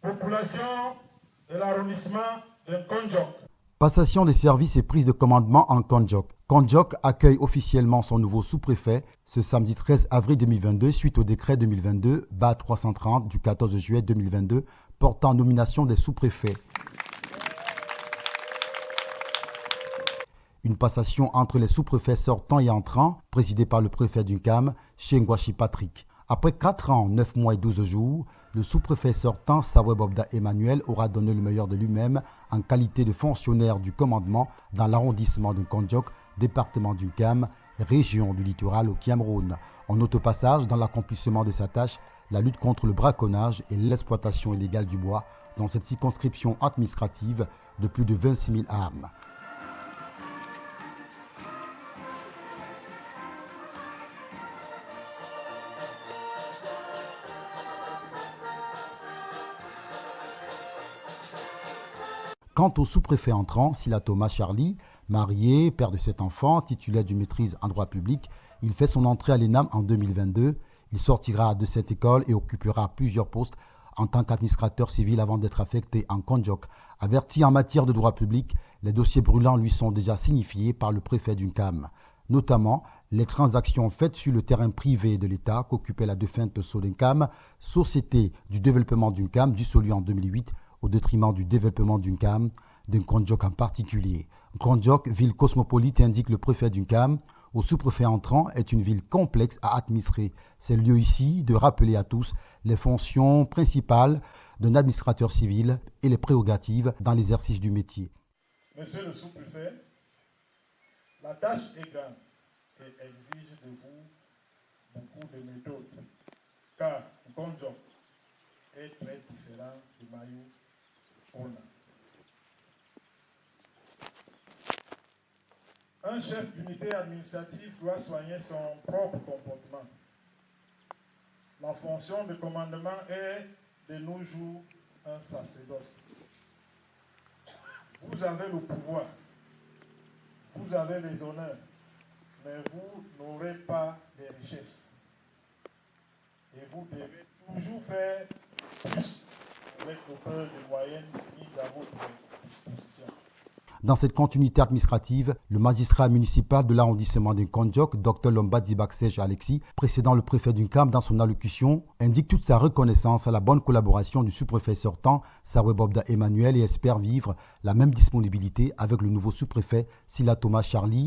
Population de l'arrondissement de Kondiok. Passation des services et prise de commandement en Kondiok. Kondiok accueille officiellement son nouveau sous-préfet ce samedi 13 avril 2022 suite au décret 2022-330 du 14 juillet 2022 portant nomination des sous-préfets. Une passation entre les sous-préfets sortants et entrants, présidée par le préfet d'Uncam, Chengwashi Patrick. Après 4 ans, 9 mois et 12 jours, le sous-préfet sortant, Sawé Bobda Emmanuel, aura donné le meilleur de lui-même en qualité de fonctionnaire du commandement dans l'arrondissement de Kondiok, département d'Uncam, région du littoral au Cameroun. En note au passage, dans l'accomplissement de sa tâche, la lutte contre le braconnage et l'exploitation illégale du bois dans cette circonscription administrative de plus de 26 000 âmes. Quant au sous-préfet entrant, Sila Thomas Charlie, marié, père de 7 enfants, titulaire d'une maîtrise en droit public, il fait son entrée à l'ENAM en 2022. Il sortira de cette école et occupera plusieurs postes en tant qu'administrateur civil avant d'être affecté en Kondiok. Averti en matière de droit public, les dossiers brûlants lui sont déjà signifiés par le préfet d'Uncam, notamment les transactions faites sur le terrain privé de l'État qu'occupait la défunte Sodencam, société du développement d'Uncam, dissolue en 2008, au détriment du développement d'Uncam, d'un Kondiok en particulier. Kondiok, ville cosmopolite, indique le préfet d'Uncam, au sous-préfet entrant, est une ville complexe à administrer. C'est le lieu ici de rappeler à tous les fonctions principales d'un administrateur civil et les prérogatives dans l'exercice du métier. Monsieur le sous-préfet, la tâche est grande et exige de vous beaucoup de méthodes, car Kondiok est très différent de Mayou. Un chef d'unité administrative doit soigner son propre comportement. La fonction de commandement est de nos jours un sacerdoce. Vous avez le pouvoir, vous avez les honneurs, mais vous n'aurez pas les richesses. Et vous devez toujours faire plus avec le peu de moyens mis à votre disposition. Dans cette continuité administrative, le magistrat municipal de l'arrondissement de Kondiok, Dr Lombadzi Baksej Alexis, précédant le préfet d'Uncam dans son allocution, indique toute sa reconnaissance à la bonne collaboration du sous-préfet sortant, Sawé Bobda Emmanuel, et espère vivre la même disponibilité avec le nouveau sous-préfet, Sila Thomas Charlie,